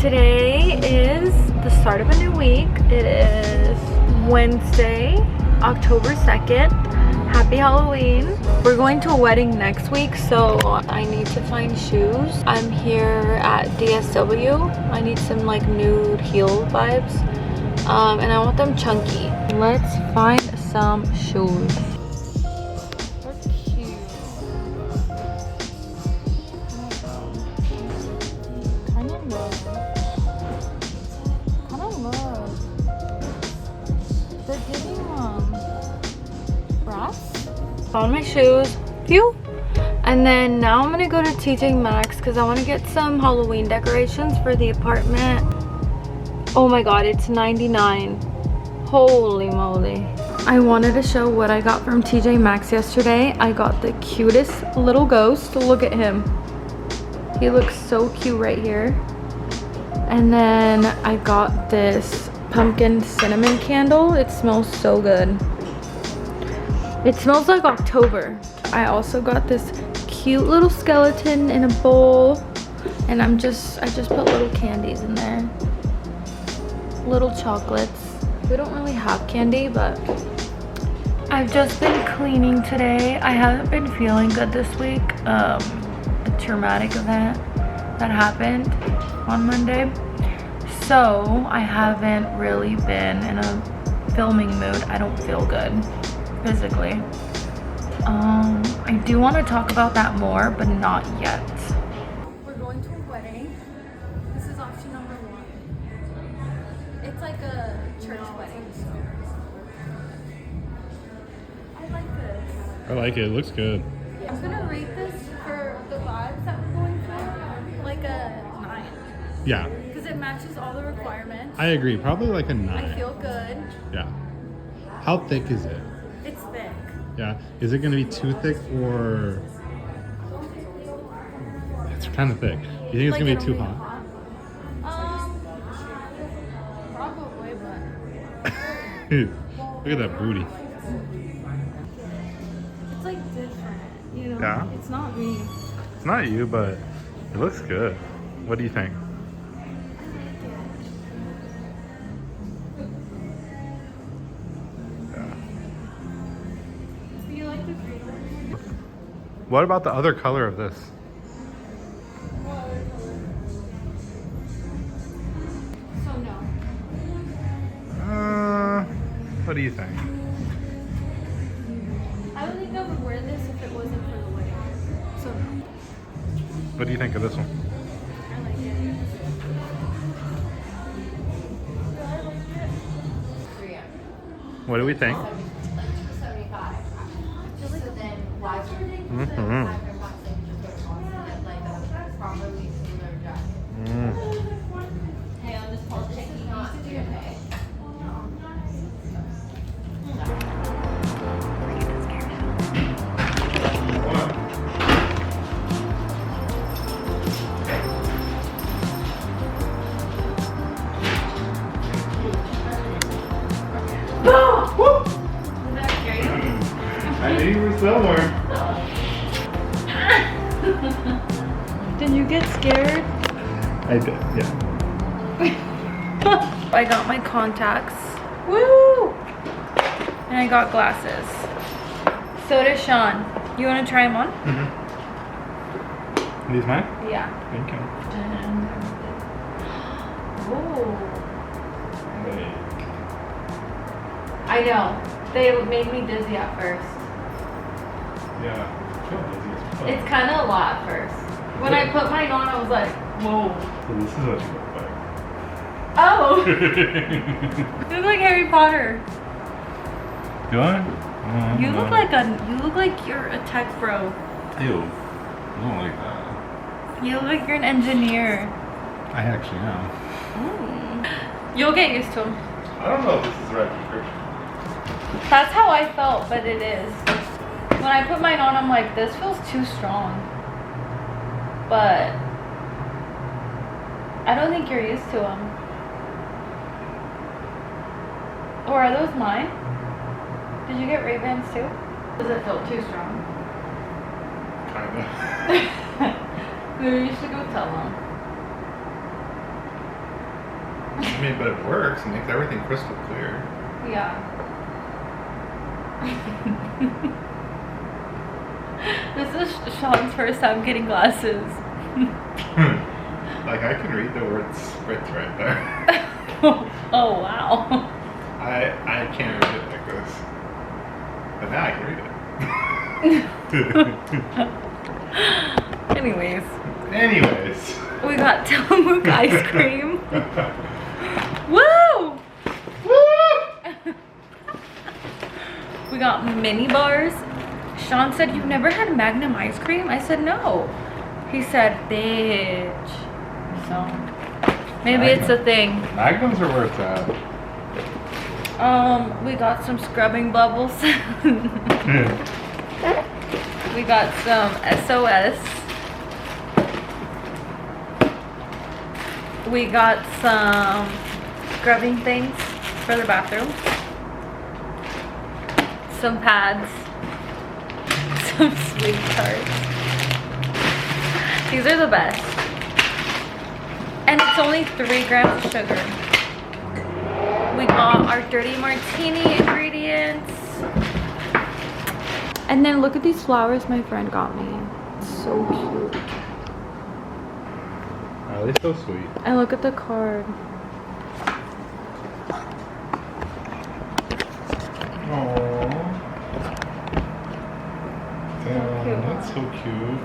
Today is the start of a new week. It is Wednesday, October 2nd. Happy Halloween. We're going to a wedding next week, so I need to find shoes. I'm here at DSW. I need some like nude heel vibes. And I want them chunky. Let's find some shoes. Found my shoes, phew. And then now I'm gonna go to TJ Maxx because I want to get some Halloween decorations for the apartment. Oh my god, it's $99. Holy moly. I wanted to show what I got from TJ Maxx yesterday. I got the cutest little ghost. Look at him. He looks so cute right here. And then I got this pumpkin cinnamon candle. It smells so good. It smells like October. I also got this cute little skeleton in a bowl, and I just put little candies in there. Little chocolates. We don't really have candy, but I've just been cleaning today. I haven't been feeling good this week. A traumatic event that happened on Monday. So I haven't really been in a filming mood. I don't feel good physically. I do want to talk about that more, but not yet. We're going to a wedding. This is option number 1. It's like a church wedding. I like this. I like it. It looks good. Yeah. I'm gonna rate this for the vibes that we're going for like a 9. Yeah. Because it matches all the requirements. I agree. Probably like a 9. I feel good. Yeah. How thick is it? It's thick. Yeah. Is it going to be too thick or... It's kind of thick. You think it's Like going to be too it'll hot? Probably, but Look at that booty. it's like different, you know? Yeah? It's not me. It's not you, but it looks good. What do you think? Do you like the green one? What about the other color of this? So no. What do you think? I don't think I would wear this if it wasn't for the wedding. So no. What do you think of this one? I like it. I like it. What do we think? 75. So then why Mm-hmm. Hey, I'm just checking not to okay. I knew you were somewhere. Did you get scared? I did, yeah. I got my contacts. Woo! And I got glasses. So does Sean. You want to try them on? These mine? Yeah. Thank you. Ooh. I know. They made me dizzy at first. Yeah. It's kind of a lot at first. When I put mine on, I was like, whoa. So this is what you look like. Oh! You look like Harry Potter. Do I? You look like you're a tech bro. Ew. I don't like that. You look like you're an engineer. I actually am. You'll get used to them. I don't know if this is the right prescription. That's how I felt, but it is. When I put mine on, I'm like, this feels too strong. But I don't think you're used to them. Or are those mine? Did you get Ray-Bans too? Does it feel too strong? Kinda. Maybe you should go tell them. I mean, but it works. It makes everything crystal clear. Yeah. This is Sean's first time getting glasses. Like, I can read the word spritz right there. Oh wow. I can't read it like this. But now I can read it. Anyways, Anyways. we got Tillamook ice cream. Woo! Woo! We got mini bars. Sean said, "You've never had Magnum ice cream?" I said, "No." He said, "Bitch." So maybe it's a thing. Magnums are where it's at. We got some scrubbing bubbles. We got some SOS. We got some scrubbing things for the bathroom. Some pads. Some sweet tarts. These are the best. And it's only 3 grams of sugar. We got our dirty martini ingredients. And then look at these flowers my friend got me. It's so cute. Oh, they're so sweet. And look at the card. Aww. Damn, cute. that's so cute.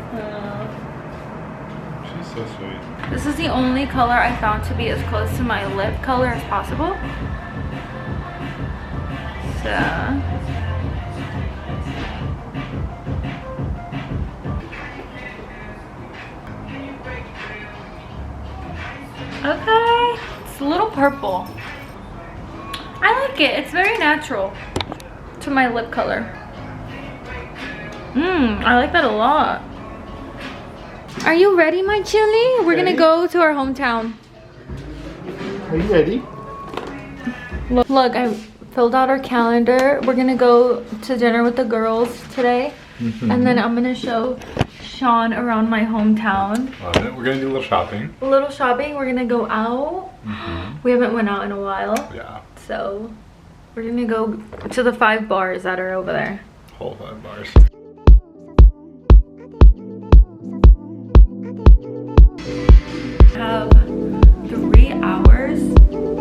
She's so sweet. This is the only color I found to be as close to my lip color as possible. So okay, it's a little purple. I like it. It's very natural to my lip color. I like that a lot. Are you ready, my chili? We're gonna go to our hometown. Are you ready? Look, I filled out our calendar. We're gonna go to dinner with the girls today. And then I'm gonna show Sean around my hometown. Love it. We're gonna do a little shopping. A little shopping. We're gonna go out. We haven't went out in a while. Yeah. So we're gonna go to the 5 bars that are over there. Whole 5 bars. Have 3 hours,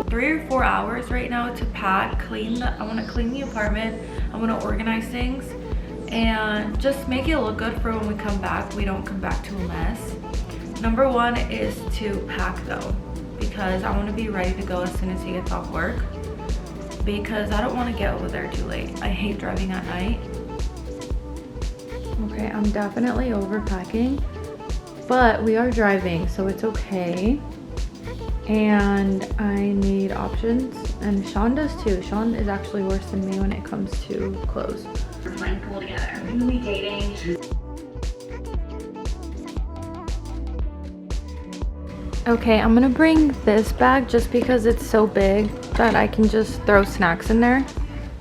3 or 4 hours right now to pack, clean I want to clean the apartment. I want to organize things and just make it look good for when we come back. We don't come back to a mess. Number 1 is to pack though, because I want to be ready to go as soon as he gets off work, because I don't want to get over there too late. I hate driving at night. Okay, I'm definitely overpacking, but we are driving, so it's okay. And I need options, and Sean does too. Sean is actually worse than me when it comes to clothes. We're playing pool together. We're gonna be dating. Okay, I'm gonna bring this bag just because it's so big that I can just throw snacks in there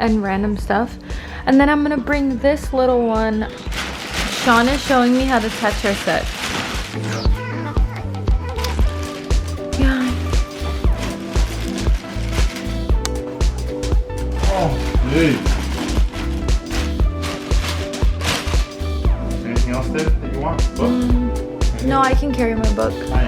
and random stuff. And then I'm gonna bring this little one. Sean is showing me how to Tetris it. Yeah. Oh, dude. Anything else that you want? Book? No, I can carry my book. I